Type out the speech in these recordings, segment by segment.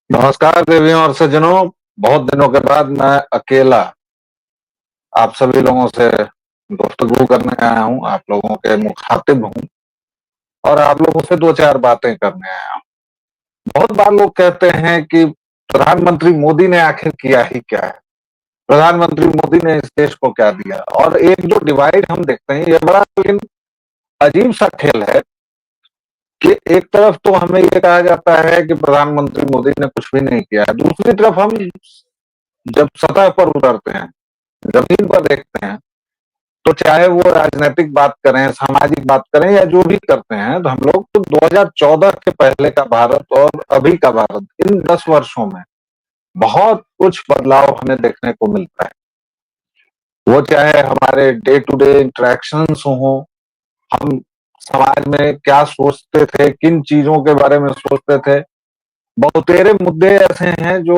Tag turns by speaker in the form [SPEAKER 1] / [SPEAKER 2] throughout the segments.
[SPEAKER 1] नमस्कार देवियों और सज्जनों। बहुत दिनों के बाद मैं अकेला आप सभी लोगों से गुफ्तगू करने आया हूं, आप लोगों के मुखातिब हूं और आप लोगों से दो चार बातें करने आया हूं। बहुत बार लोग कहते हैं कि प्रधानमंत्री मोदी ने आखिर किया ही क्या है, प्रधानमंत्री मोदी ने इस देश को क्या दिया। और एक जो डिवाइड हम देखते हैं, ये बड़ा लेकिन अजीब सा खेल है कि एक तरफ तो हमें ये कहा जाता है कि प्रधानमंत्री मोदी ने कुछ भी नहीं किया है, दूसरी तरफ हम जब सतह पर उतरते हैं, जमीन पर देखते हैं, तो चाहे वो राजनीतिक बात करें, सामाजिक बात करें या जो भी करते हैं, तो हम लोग तो 2014 के पहले का भारत और अभी का भारत, इन 10 वर्षों में बहुत कुछ बदलाव हमें देखने को मिलता है। वो चाहे हमारे डे टू डे इंटरेक्शंस हो, हम समाज में क्या सोचते थे, किन चीजों के बारे में सोचते थे। बहुतेरे मुद्दे ऐसे हैं जो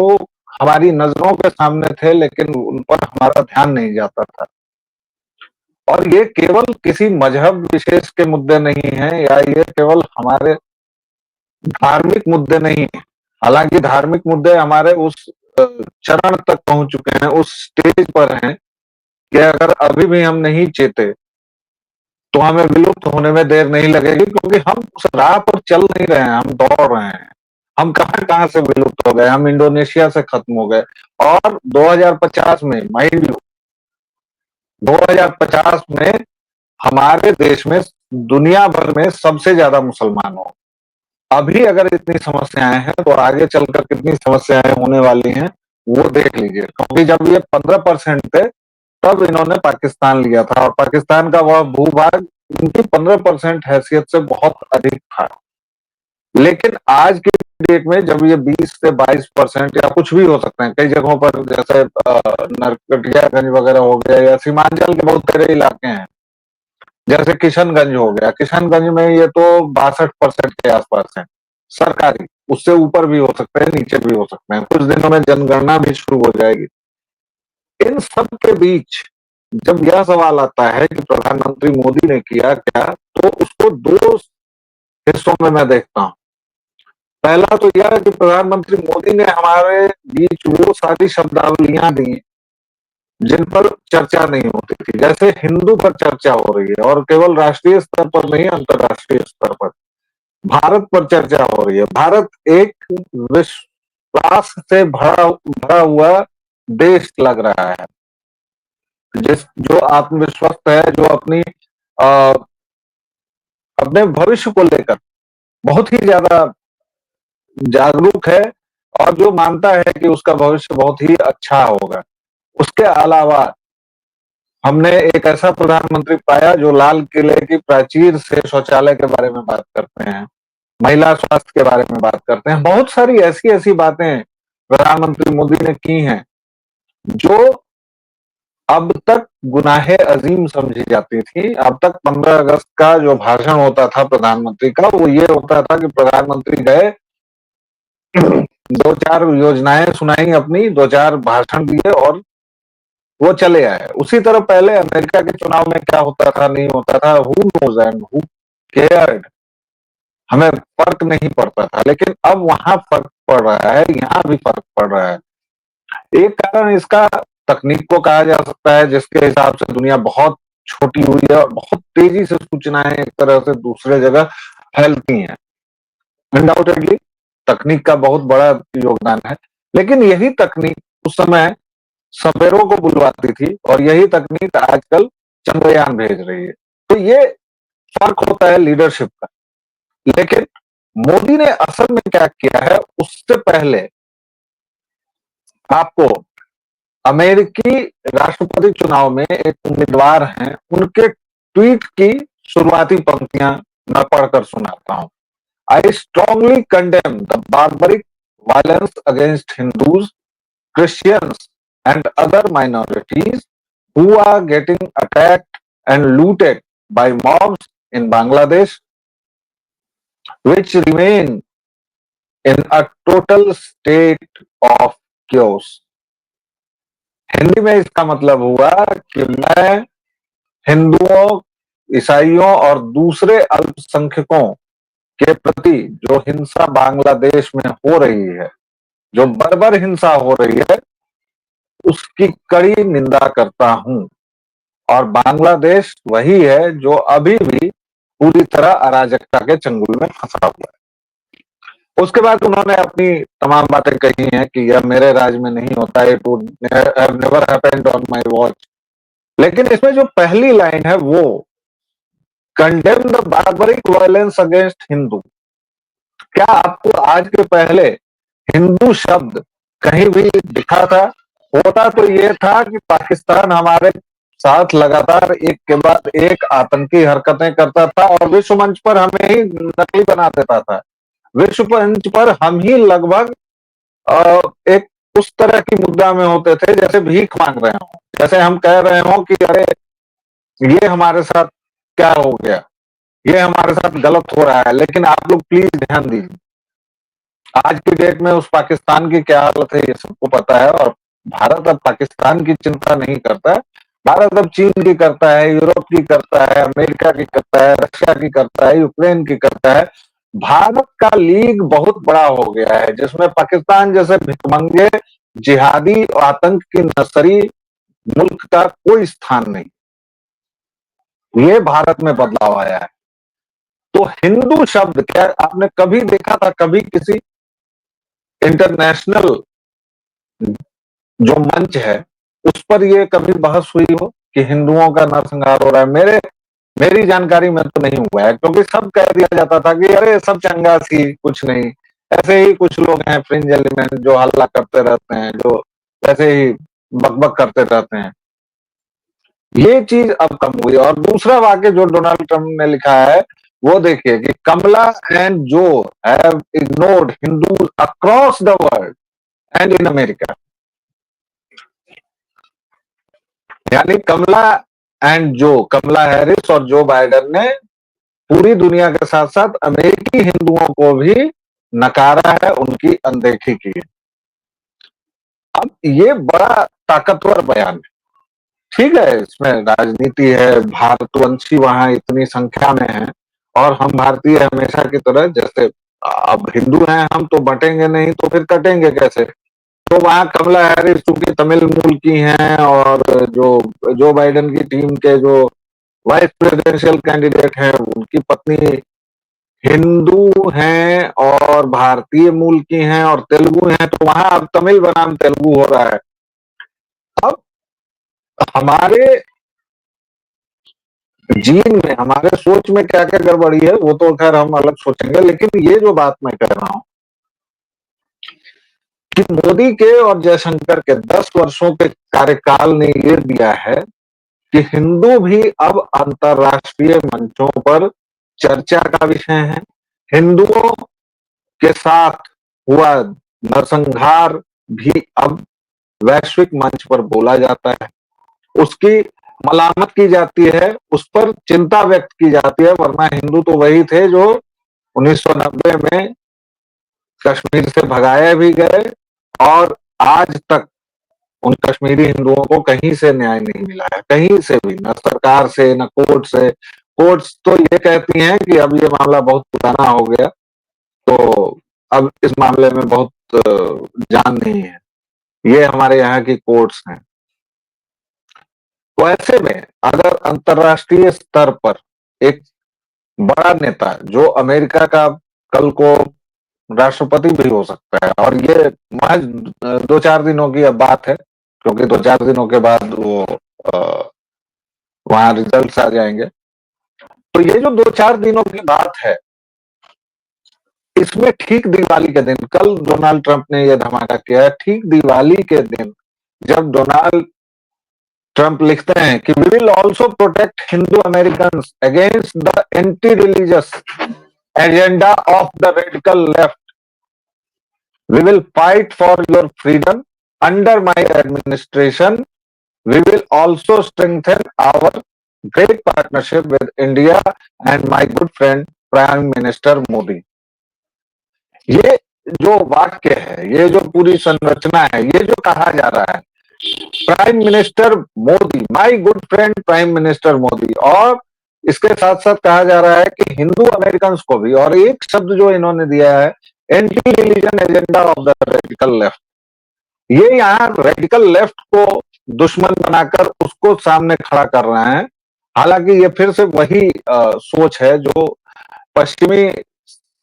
[SPEAKER 1] हमारी नजरों के सामने थे लेकिन उन पर हमारा ध्यान नहीं जाता था। और ये केवल किसी मजहब विशेष के मुद्दे नहीं हैं या ये केवल हमारे धार्मिक मुद्दे नहीं है। हालांकि धार्मिक मुद्दे हमारे उस चरण तक पहुंच चुके हैं, उस स्टेज पर हैं कि अगर अभी भी हम नहीं चेते तो हमें विलुप्त होने में देर नहीं लगेगी, क्योंकि हम उस राह पर चल नहीं रहे हैं, हम दौड़ रहे हैं। हम कहां कहां से विलुप्त हो गए, हम इंडोनेशिया से खत्म हो गए। और 2050 में, माइंड यू, 2050 में हमारे देश में दुनिया भर में सबसे ज्यादा मुसलमान हो। अभी अगर इतनी समस्याएं हैं तो आगे चलकर कितनी समस्याएं होने वाली हैं वो देख लीजिए। क्योंकि जब ये 15% थे तब इन्होंने पाकिस्तान लिया था और पाकिस्तान का वह भूभाग इनकी 15% हैसियत से बहुत अधिक था। लेकिन आज के डेट में जब ये 20 से 22% या कुछ भी हो सकते हैं, कई जगहों पर जैसे नरकटियागंज वगैरह हो गया या सीमांचल के बहुत सारे इलाके हैं, जैसे किशनगंज हो गया, किशनगंज में ये तो 62% के आसपास है सरकारी। उससे ऊपर भी हो सकते हैं, नीचे भी हो सकते हैं, कुछ दिनों में जनगणना भी शुरू हो जाएगी। इन सब के बीच जब यह सवाल आता है कि प्रधानमंत्री मोदी ने किया क्या, तो उसको दो हिस्सों में मैं देखता हूं। पहला तो यह है कि प्रधानमंत्री मोदी ने हमारे बीच वो सारी शब्दावलियां दी जिन पर चर्चा नहीं होती थी। जैसे हिंदू पर चर्चा हो रही है, और केवल राष्ट्रीय स्तर पर नहीं, अंतर्राष्ट्रीय स्तर पर भारत पर चर्चा हो रही है। भारत एक विश्वास से भरा भरा हुआ देश लग रहा है, जिस जो आत्मविश्वस्त है, जो अ, अपने भविष्य को लेकर बहुत ही ज्यादा जागरूक है और जो मानता है कि उसका भविष्य बहुत ही अच्छा होगा। उसके अलावा हमने एक ऐसा प्रधानमंत्री पाया जो लाल किले की प्राचीर से शौचालय के बारे में बात करते हैं, महिला स्वास्थ्य के बारे में बात करते हैं। बहुत सारी ऐसी ऐसी बातें प्रधानमंत्री मोदी ने की हैं जो अब तक गुनाहे अजीम समझी जाती थी। अब तक 15 अगस्त का जो भाषण होता था प्रधानमंत्री का, वो ये होता था कि प्रधानमंत्री गए, दो चार योजनाएं सुनाई अपनी, दो चार भाषण दिए और वो चले आए। उसी तरह पहले अमेरिका के चुनाव में क्या होता था, नहीं होता था, who knows and who cared, हमें फर्क नहीं पड़ता था। लेकिन अब वहां फर्क पड़ रहा है, यहाँ भी फर्क पड़ रहा है। एक कारण इसका तकनीक को कहा जा सकता है, जिसके हिसाब से दुनिया बहुत छोटी हुई है और बहुत तेजी से सूचनाएं एक तरह से दूसरे जगह फैलती हैं। अनडाउटेडली तकनीक का बहुत बड़ा योगदान है, लेकिन यही तकनीक उस समय सपेरों को बुलवाती थी और यही तकनीक आजकल चंद्रयान भेज रही है। तो ये फर्क होता है लीडरशिप का। लेकिन मोदी ने असल में क्या किया है, उससे पहले आपको अमेरिकी राष्ट्रपति चुनाव में एक उम्मीदवार हैं, उनके ट्वीट की शुरुआती पंक्तियां मैं पढ़कर सुनाता हूं। I strongly condemn the barbaric violence against Hindus, Christians and other minorities who are getting attacked and looted by mobs in Bangladesh, which remain in a total state of chaos. Hindi में इसका मतलब हुआ कि मैं हिंदुओं, ईसाइयों और दूसरे अल्पसंख्यकों के प्रति जो हिंसा बांग्लादेश में हो रही है जो बर्बर हिंसा हो रही है उसकी कड़ी निंदा करता हूं। और बांग्लादेश वही है जो अभी भी पूरी तरह अराजकता के चंगुल में फंसा हुआ है। उसके बाद उन्होंने अपनी तमाम बातें कही हैं कि यह मेरे राज में नहीं होता, it would never happened on my watch. लेकिन इसमें जो पहली लाइन है वो condemn the barbaric violence against Hindu. क्या आपको आज के पहले हिंदू शब्द कहीं भी दिखा था? होता तो ये था कि पाकिस्तान हमारे साथ लगातार एक के बाद एक आतंकी हरकतें करता था और विश्व मंच पर हमें ही नकली बना देता था। विश्व मंच पर हम ही लगभग एक उस तरह की मुद्रा में होते थे जैसे भीख मांग रहे हो, जैसे हम कह रहे हो कि अरे ये हमारे साथ क्या हो गया, ये हमारे साथ गलत हो रहा है। लेकिन आप लोग प्लीज ध्यान दीजिए, आज की डेट में उस पाकिस्तान की क्या हालत है ये सबको पता है। और भारत अब पाकिस्तान की चिंता नहीं करता है, भारत अब चीन की करता है, यूरोप की करता है, अमेरिका की करता है, रशिया की करता है, यूक्रेन की करता है। भारत का लीग बहुत बड़ा हो गया है जिसमें पाकिस्तान जैसे भिखमंगे जिहादी और आतंक की नर्सरी मुल्क का कोई स्थान नहीं। ये भारत में बदलाव आया है। तो हिंदू शब्द क्या आपने कभी देखा था, कभी किसी इंटरनेशनल जो मंच है उस पर ये कभी बहस हुई हो कि हिंदुओं का नरसंहार हो रहा है? मेरी जानकारी में तो नहीं हुआ है, क्योंकि सब कह दिया जाता था कि अरे सब चंगासी, कुछ नहीं। ऐसे ही कुछ लोग हैं फ्रिंज एलिमेंट जो हल्ला करते रहते हैं, जो ऐसे ही बकबक करते रहते हैं। ये चीज अब कम हुई। और दूसरा वाक्य जो डोनाल्ड ट्रंप ने लिखा है वो देखिए कि कमला एंड जो have ignored Hindus across the world and in America. यानी कमला हैरिस और जो बाइडेन ने पूरी दुनिया के साथ साथ अमेरिकी हिंदुओं को भी नकारा है, उनकी अनदेखी की है। अब ये बड़ा ताकतवर बयान है। ठीक है, इसमें राजनीति है, भारतवंशी वहां इतनी संख्या में है और हम भारतीय हमेशा की तरह जैसे अब हिंदू हैं हम तो बटेंगे नहीं तो फिर कटेंगे कैसे? तो वहां कमला हैरिस चूंकि तमिल मूल की हैं और जो बाइडेन की टीम के जो वाइस प्रेसिडेंशियल कैंडिडेट हैं उनकी पत्नी हिंदू हैं और भारतीय मूल की हैं और तेलुगु हैं, तो वहां अब तमिल बनाम तेलुगु हो रहा है। अब हमारे जीन में, हमारे सोच में क्या क्या गड़बड़ी है वो तो खैर हम अलग सोचेंगे, लेकिन ये जो बात मैं कह रहा हूं कि मोदी के और जयशंकर के 10 वर्षों के कार्यकाल ने ये दिया है कि हिंदू भी अब अंतरराष्ट्रीय मंचों पर चर्चा का विषय है। हिंदुओं के साथ हुआ नरसंहार भी अब वैश्विक मंच पर बोला जाता है, उसकी मलामत की जाती है, उस पर चिंता व्यक्त की जाती है। वरना हिंदू तो वही थे जो 1990 में कश्मीर से भगाए भी गए और आज तक उन कश्मीरी हिंदुओं को कहीं से न्याय नहीं मिला है, कहीं से भी, न सरकार से न कोर्ट से। कोर्ट्स तो ये कहती हैं कि अब ये मामला बहुत पुराना हो गया, तो अब इस मामले में बहुत जान नहीं है। ये हमारे यहाँ की कोर्ट्स हैं। तो ऐसे में अगर अंतरराष्ट्रीय स्तर पर एक बड़ा नेता जो अमेरिका का कल को राष्ट्रपति भी हो सकता है, और ये महज 2-4 दिनों की अब बात है क्योंकि 2-4 दिनों के बाद वो वहां रिजल्ट्स आ जाएंगे। तो ये जो 2-4 दिनों की बात है इसमें ठीक दिवाली के दिन, कल डोनाल्ड ट्रंप ने यह धमाका किया है, ठीक दिवाली के दिन जब डोनाल्ड ट्रंप लिखते हैं कि we will also protect Hindu American against the anti religious agenda of the radical left, we will fight for your freedom under my administration, we will also strengthen our great partnership with India and my good friend prime minister Modi. ये जो वाक्य है, ये जो पूरी संरचना है, ये जो कहा जा रहा है prime minister Modi, my good friend prime minister Modi, और इसके साथ साथ कहा जा रहा है कि हिंदू अमेरिकन को भी, और एक शब्द जो इन्होंने दिया है anti religion agenda of the radical left. ये यहाँ रेडिकल लेफ्ट को दुश्मन बनाकर उसको सामने खड़ा कर रहे हैं। हालांकि ये फिर से वही सोच है जो पश्चिमी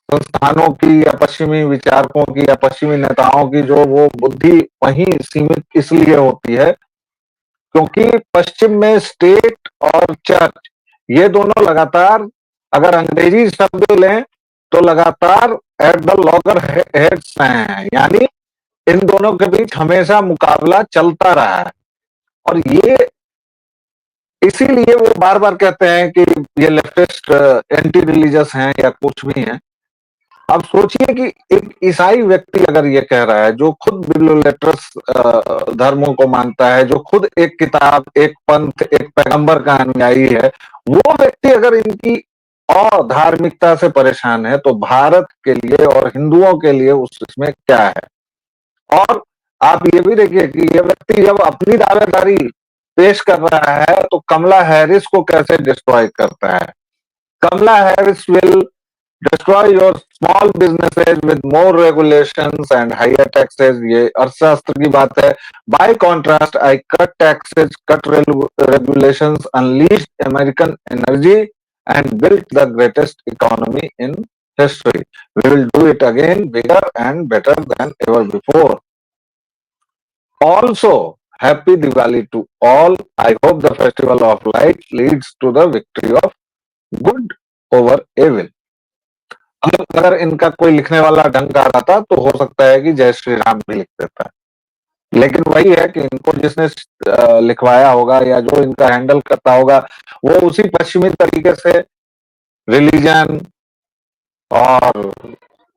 [SPEAKER 1] संस्थानों की या पश्चिमी विचारकों की या पश्चिमी नेताओं की, जो वो बुद्धि वहीं सीमित इसलिए होती है क्योंकि पश्चिम में स्टेट और चर्च ये दोनों लगातार, अगर अंग्रेजी शब्द लें तो लगातार एट द लॉगर हेड्स हैं, यानी इन दोनों के बीच हमेशा मुकाबला चलता रहा है। और ये इसीलिए वो बार बार कहते हैं कि ये लेफ्टिस्ट एंटी रिलीजियस हैं या कुछ भी हैं। अब सोचिए कि एक ईसाई व्यक्ति अगर ये कह रहा है, जो खुद बिब्लियोलेटरस धर्मों को मानता है, जो खुद एक किताब, एक पंथ, एक पैगंबर का अनुयायी है, वो व्यक्ति अगर इनकी अधार्मिकता से परेशान है, तो भारत के लिए और हिंदुओं के लिए उसमें क्या है। और आप ये भी देखिए कि ये व्यक्ति जब अपनी दावेदारी पेश कर रहा है तो कमला हैरिस को कैसे डिस्ट्रॉय करता है। Kamala Harris will destroy your small businesses with more regulations and higher taxes। ये अर्थशास्त्र की बात है। By contrast, I cut taxes, cut regulations, unleashed American energy and built the greatest economy in history। We will do it again, bigger and better than ever before। Also, happy Diwali to all। I hope the festival of light leads to the victory of good over evil। अगर इनका कोई लिखने वाला ढंग का आता तो हो सकता है कि जय श्री राम भी लिख देता है। लेकिन वही है कि इनको जिसने लिखवाया होगा या जो इनका हैंडल करता होगा, वो उसी पश्चिमी तरीके से रिलीजन और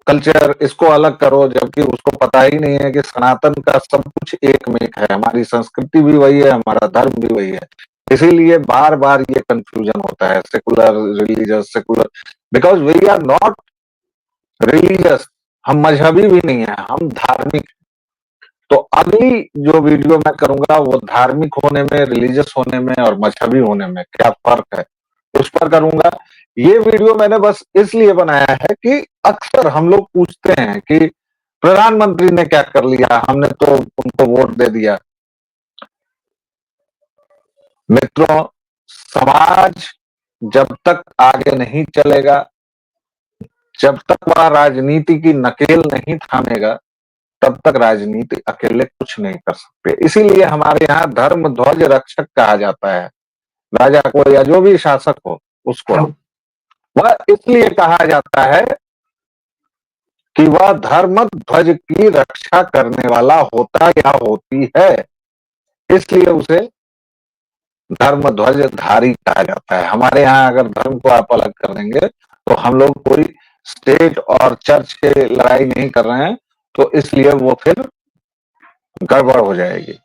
[SPEAKER 1] कल्चर इसको अलग करो, जबकि उसको पता ही नहीं है कि सनातन का सब कुछ एक में एक है। हमारी संस्कृति भी वही है, हमारा धर्म भी वही है। इसीलिए बार बार ये कंफ्यूजन होता है, secular religious, secular, because we are not religious. हम मजहबी भी नहीं है, हम धार्मिक। तो अगली जो वीडियो मैं करूंगा वो धार्मिक होने में, रिलीजियस होने में और मजहबी होने में क्या फर्क है, उस पर करूंगा। ये वीडियो मैंने बस इसलिए बनाया है कि अक्सर हम लोग पूछते हैं कि प्रधानमंत्री ने क्या कर लिया, हमने तो उनको वोट दे दिया। मित्रों, समाज जब तक आगे नहीं चलेगा, जब तक वह राजनीति की नकेल नहीं थामेगा, तब तक राजनीति अकेले कुछ नहीं कर सकते। इसीलिए हमारे यहाँ धर्म ध्वज रक्षक कहा जाता है राजा को या जो भी शासक हो उसको। वह इसलिए कहा जाता है कि वह धर्म ध्वज की रक्षा करने वाला होता या होती है, इसलिए उसे धर्म ध्वज धारी कहा जाता है। हमारे यहाँ अगर धर्म को आप अलग कर देंगे तो हम लोग कोई स्टेट और चर्च के लड़ाई नहीं कर रहे हैं, तो इसलिए वो फिर गड़बड़ हो जाएगी।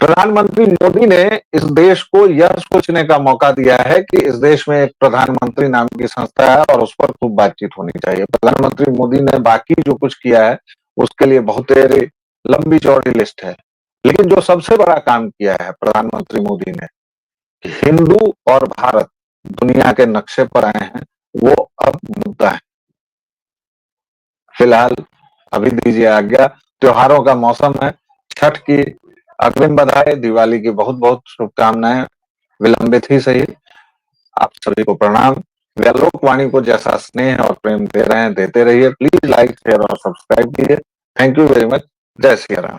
[SPEAKER 1] प्रधानमंत्री मोदी ने इस देश को यह सोचने का मौका दिया है कि इस देश में एक प्रधानमंत्री नाम की संस्था है और उस पर खूब बातचीत होनी चाहिए। प्रधानमंत्री मोदी ने बाकी जो कुछ किया है उसके लिए बहुत लंबी चौड़ी लिस्ट है, लेकिन जो सबसे बड़ा काम किया है प्रधानमंत्री मोदी ने, हिंदू और भारत दुनिया के नक्शे पर आए हैं, वो अब मुद्दा है। फिलहाल अभी दीजिए आज्ञा। त्योहारों का मौसम है, छठ की अग्रिम बधाई, दिवाली की बहुत बहुत शुभकामनाएं, विलंबित ही सही। आप सभी को प्रणाम। वे लोकवाणी को जैसा स्नेह और प्रेम दे रहे हैं, देते रहिए। प्लीज लाइक, शेयर और सब्सक्राइब कीजिए। Thank you very much. जय श्री राम।